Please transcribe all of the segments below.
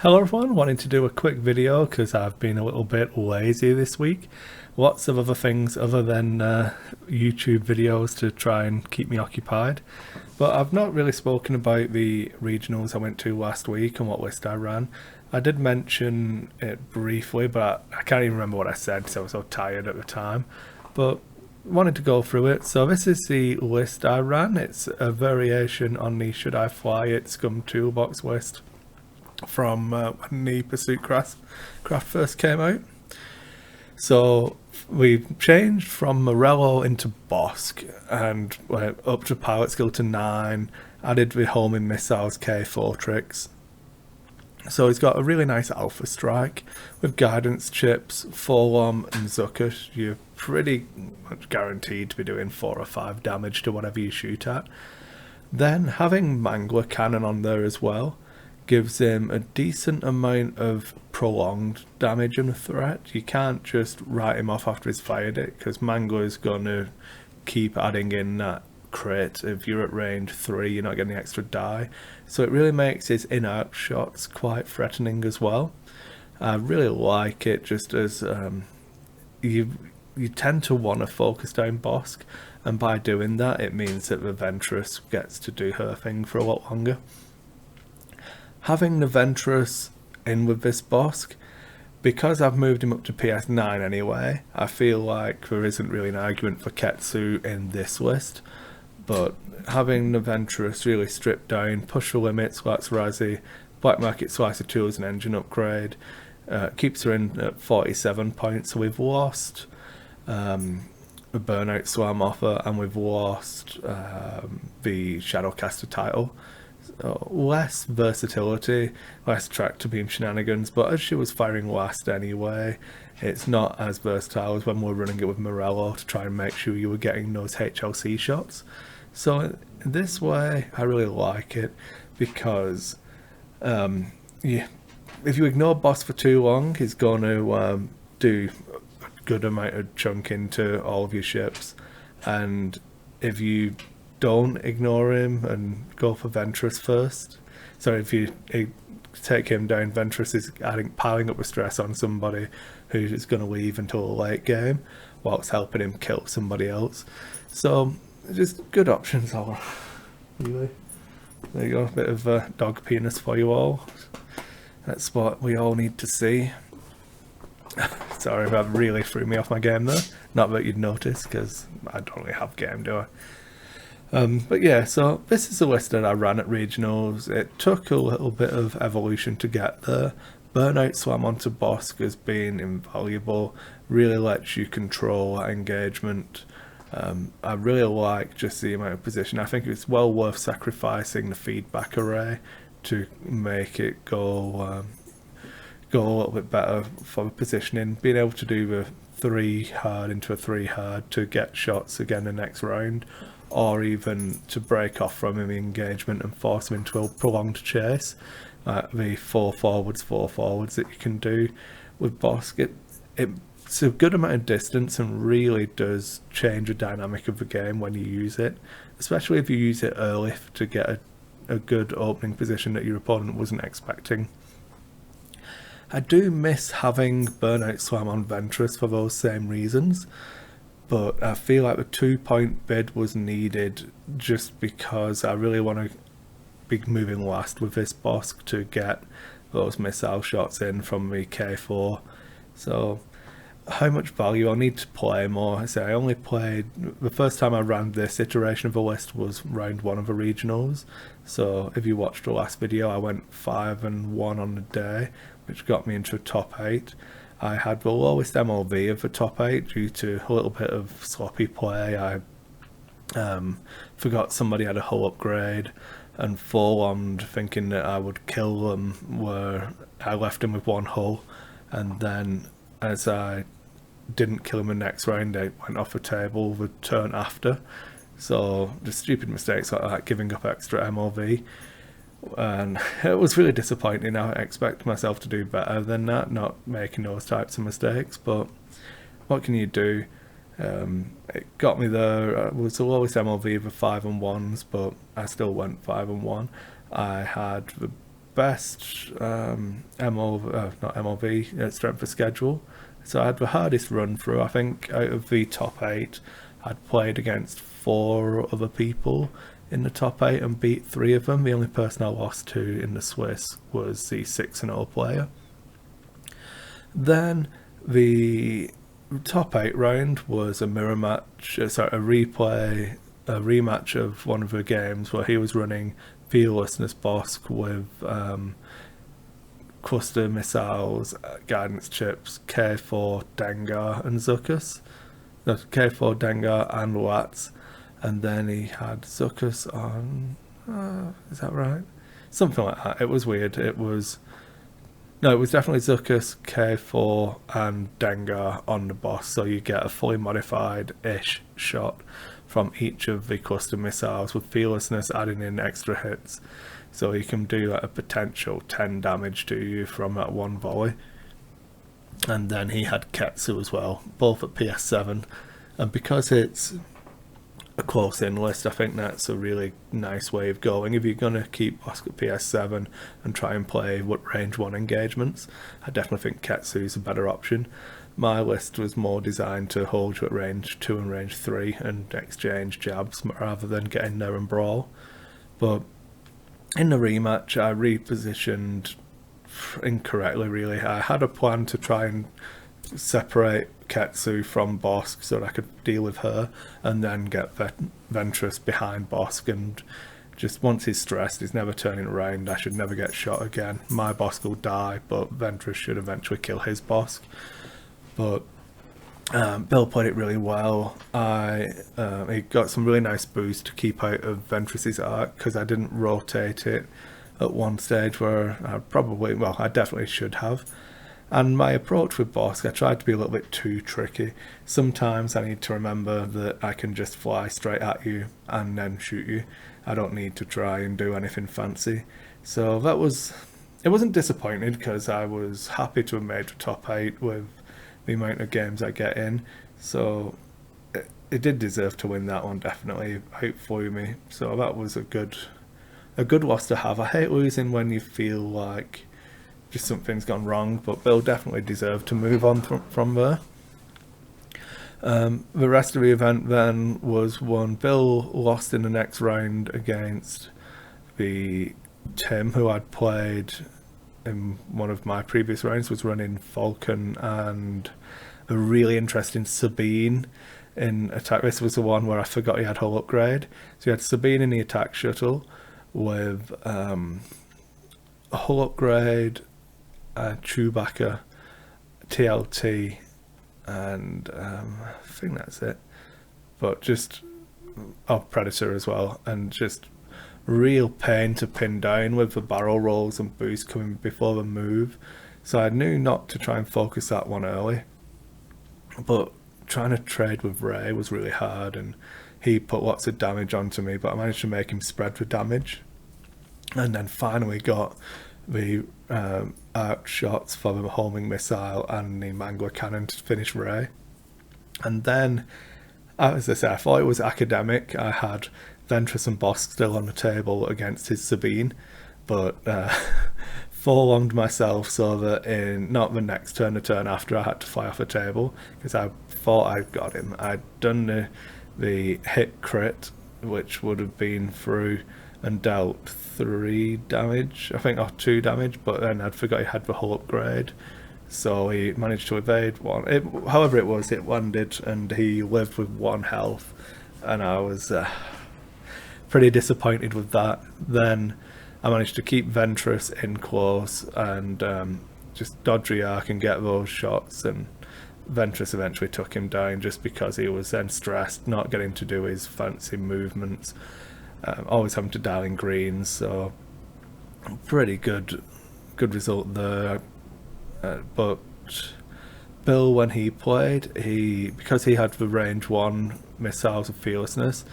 Hello everyone, wanting to do a quick video because I've been a little bit lazy this week. Lots of other things other than YouTube videos to try and keep me occupied. But I've not really spoken about the regionals I went to last week and what list I ran. I did mention it briefly, but I can't even remember what I said because I was so tired at the time. But wanted to go through it. So this is the list I ran. It's a variation on the Should I Fly It Scum Toolbox list from when the Pursuit craft first came out. So we changed from Morello into Bossk and went up to pilot skill to 9, added the homing missiles K4 tricks. So he's got a really nice alpha strike with guidance chips, Forlom and Zuckuss. You're pretty much guaranteed to be doing 4 or 5 damage to whatever you shoot at. Then having Mangler cannon on there as well gives him a decent amount of prolonged damage and threat. You can't just write him off after he's fired it, because Mangler is going to keep adding in that crit. If you're at range 3, you're not getting the extra die. So it really makes his in-arc shots quite threatening as well. I really like it just as you tend to want to focus down Bossk, and by doing that it means that the Ventress gets to do her thing for a lot longer. Having the Ventress in with this Bossk, because I've moved him up to PS9 anyway, I feel like there isn't really an argument for Ketsu in this list. But having the Ventress really stripped down, push the limits, Latts Razzi, Black Market Slicer Tools and Engine Upgrade, keeps her in at 47 points. So we've lost a Burnout Slam offer, and we've lost the Shadowcaster title. Less versatility, less tractor beam shenanigans, but as she was firing last anyway, it's not as versatile as when we were running it with Morello to try and make sure you were getting those HLC shots. So this way I really like it, because if you ignore Bossk for too long, he's going to do a good amount of chunk into all of your ships, and if you don't ignore him and go for Ventress first. So if you take him down, Ventress is piling up the stress on somebody who's going to leave until the late game, whilst helping him kill somebody else. So just good options all really. There you go, a bit of dog penis for you all. That's what we all need to see. Sorry if that really threw me off my game there. Not that you'd notice, because I don't really have game, do I? But yeah, so this is the list that I ran at regionals. It took a little bit of evolution to get there. Burnout Slam onto Bossk has been invaluable, really lets you control that engagement. I really like just the amount of position. I think it's well worth sacrificing the feedback array to make it go a little bit better for positioning. Being able to do the 3 hard into a 3 hard to get shots again the next round, or even to break off from him engagement and force him into a prolonged chase. The 4 forwards that you can do with Bossk, it's a good amount of distance and really does change the dynamic of the game when you use it, especially if you use it early to get a good opening position that your opponent wasn't expecting. I do miss having Burnout Slam on Ventress for those same reasons, but I feel like the 2-point bid was needed just because I really want to be moving last with this Bossk to get those missile shots in from the K4. So how much value? I'll need to play more. I say I only played, the first time I ran this iteration of the list was round 1 of the regionals. So if you watched the last video, I went 5-1 on the day, which got me into a top 8. I had the lowest MLV of the top 8 due to a little bit of sloppy play. I forgot somebody had a hull upgrade and full-on thinking that I would kill them, where I left him with 1 hull, and then as I didn't kill him the next round, I went off the table the turn after. So just stupid mistakes like that, giving up extra MLV. And it was really disappointing. I expect myself to do better than that, not making those types of mistakes, but what can you do? It got me there. It was the lowest MLV of 5-1s, but I still went 5-1. I had the best not MOV, strength of schedule. So I had the hardest run through. I think out of the top 8, I'd played against 4 other people in the top 8 and beat 3 of them. The only person I lost to in the Swiss was the 6-0 player. Then the top 8 round was a mirror match, a rematch of one of the games where he was running Fearlessness Bossk with cluster missiles, guidance chips, K4, Dengar and Zuckuss. No, K4, Dengar and Latts. And then he had Zuckuss on... is that right? Something like that. It was weird. It was definitely Zuckuss, K4 and Dengar on the Bossk. So you get a fully modified-ish shot from each of the cluster missiles, with Fearlessness adding in extra hits. So he can do like a potential 10 damage to you from that one volley. And then he had Ketsu as well, both at PS7. And because it's a close-in list, I think that's a really nice way of going. If you're going to keep Bossk at PS7 and try and play range 1 engagements, I definitely think Ketsu is a better option. My list was more designed to hold you at range 2 and range 3 and exchange jabs rather than get in there and brawl. But in the rematch, I repositioned incorrectly, really. I had a plan to try and separate Ketsu from Bossk so that I could deal with her and then get Ventress behind Bossk, and just once he's stressed, he's never turning around. I should never get shot again. My Bossk will die, but Ventress should eventually kill his Bossk. But Bill played it really well. He got some really nice boosts to keep out of Ventress's arc because I didn't rotate it at one stage where I definitely should have. And my approach with Bossk, I tried to be a little bit too tricky. Sometimes I need to remember that I can just fly straight at you and then shoot you. I don't need to try and do anything fancy. So it wasn't disappointed because I was happy to have made the top 8 with the amount of games I get in. So it did deserve to win that one, definitely. Outflew me. So that was a good loss to have. I hate losing when you feel like just something's gone wrong, but Bill definitely deserved to move on from there. The rest of the event then was won. Bill lost in the next round against the Tim, who I'd played in one of my previous rounds, was running Falcon and a really interesting Sabine in attack. This was the one where I forgot he had hull upgrade. So he had Sabine in the attack shuttle with a hull upgrade, Chewbacca, TLT, and I think that's it. But just Predator as well, and just real pain to pin down with the barrel rolls and boost coming before the move. So I knew not to try and focus that one early, but trying to trade with Ray was really hard, and he put lots of damage onto me, but I managed to make him spread the damage, and then finally got the arc shots for the homing missile and the Mangler cannon to finish Ray. And then, as I say, I thought it was academic. I had Ventress and Bossk still on the table against his Sabine, but forewarned myself so that in not the next turn, the turn after, I had to fly off the table because I thought I'd got him. I'd done the hit crit, which would have been through and dealt 3 damage, I think, or 2 damage, but then I'd forgot he had the hull upgrade. So he managed to evade one. However it was, it landed and he lived with 1 health, and I was pretty disappointed with that. Then I managed to keep Ventress in close and just dodge the arc and get those shots, and Ventress eventually took him down just because he was then stressed, not getting to do his fancy movements, always having to dial in greens. So pretty good result there. But Bill, when he played, because he had the range 1 missiles of Fearlessness,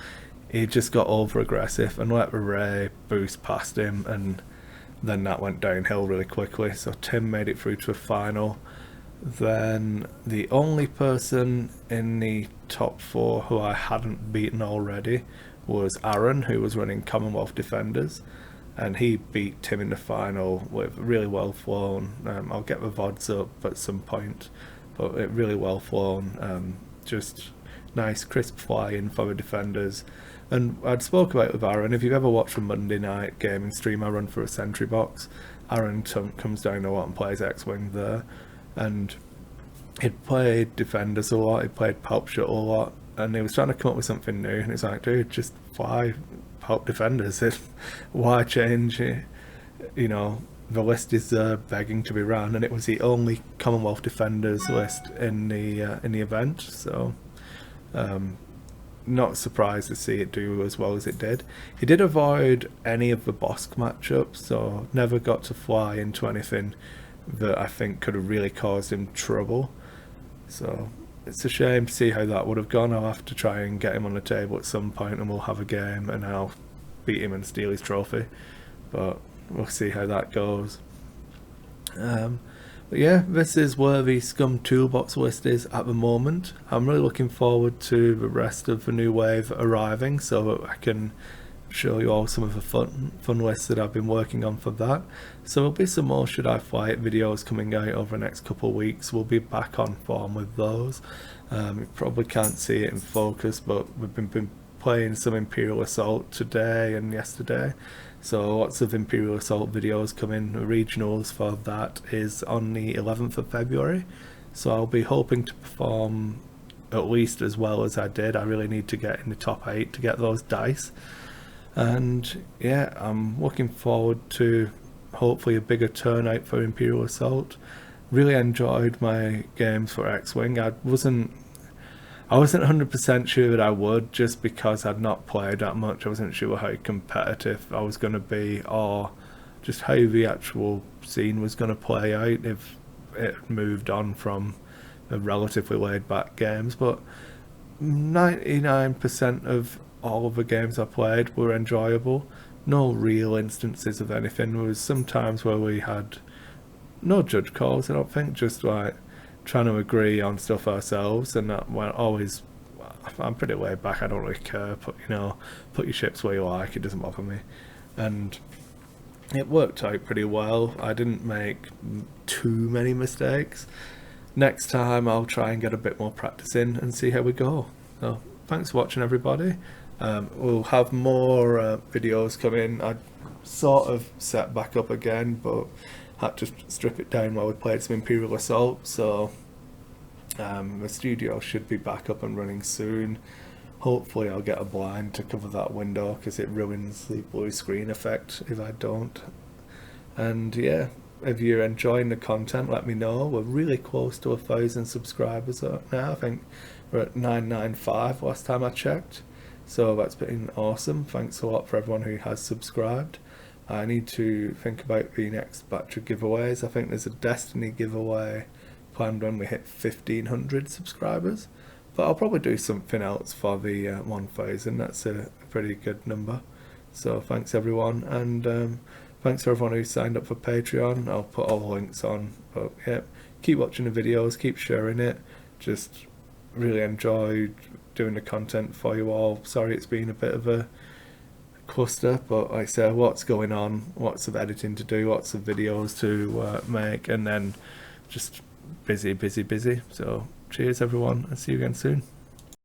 he just got over aggressive and let the Ray boost past him, and then that went downhill really quickly. So Tim made it through to a final. Then the only person in the top 4 who I hadn't beaten already was Aaron, who was running Commonwealth Defenders, and he beat Tim in the final with really well flown. I'll get the VODs up at some point, but it really well flown. Just nice crisp flying for the defenders. And I'd spoke about it with Aaron. If you've ever watched a Monday night gaming stream I run for a sentry box, Aaron comes down a lot and plays X-Wing there, and he'd played defenders a lot, he'd played pulp shuttle a lot, and he was trying to come up with something new, and it's like, dude, just fly pulp defenders. Why change? You know, the list is begging to be run, and it was the only Commonwealth defenders list in the event, so not surprised to see it do as well as it did. He did avoid any of the Bossk matchups, so never got to fly into anything that I think could have really caused him trouble. So it's a shame to see how that would have gone. I'll have to try and get him on the table at some point, and we'll have a game and I'll beat him and steal his trophy, but we'll see how that goes. But yeah, this is where the Scum Toolbox list is at the moment. I'm really looking forward to the rest of the new wave arriving, so that I can show you all some of the fun lists that I've been working on for that. So there'll be some more Should I Fly It videos coming out over the next couple of weeks. We'll be back on form with those. You probably can't see it in focus, but we've been playing some Imperial Assault today and yesterday. So lots of Imperial Assault videos coming. The regionals for that is on the 11th of February. So I'll be hoping to perform at least as well as I did. I really need to get in the top 8 to get those dice. And yeah, I'm looking forward to hopefully a bigger turnout for Imperial Assault. Really enjoyed my games for X-Wing. I wasn't 100% sure that I would, just because I'd not played that much. I wasn't sure how competitive I was going to be, or just how the actual scene was going to play out if it moved on from the relatively laid back games. But 99% of all of the games I played were enjoyable. No real instances of anything. There was some times where we had no judge calls, I don't think, just like trying to agree on stuff ourselves, and that went always. I'm pretty laid back, I don't really care, put your ships where you like, it doesn't bother me, and it worked out pretty well. I didn't make too many mistakes. Next time I'll try and get a bit more practice in and see how we go. So thanks for watching, everybody. We'll have more videos coming. I sort of set back up again, but had to strip it down while we played some Imperial Assault, so the studio should be back up and running soon. Hopefully I'll get a blind to cover that window, because it ruins the blue screen effect if I don't. And yeah, if you're enjoying the content, let me know. We're really close to 1,000 subscribers now. I think we're at 995 last time I checked, so that's been awesome. Thanks a lot for everyone who has subscribed. I need to think about the next batch of giveaways. I think there's a Destiny giveaway planned when we hit 1,500 subscribers, but I'll probably do something else for the 1,000. That's a pretty good number. So thanks everyone, and thanks for everyone who signed up for Patreon. I'll put all the links on, but yeah, keep watching the videos, keep sharing it. Just really enjoyed doing the content for you all. Sorry it's been a bit of a cluster, but like I say, lots going on, lots of editing to do, lots of videos to make, and then just busy. So cheers everyone, and see you again soon.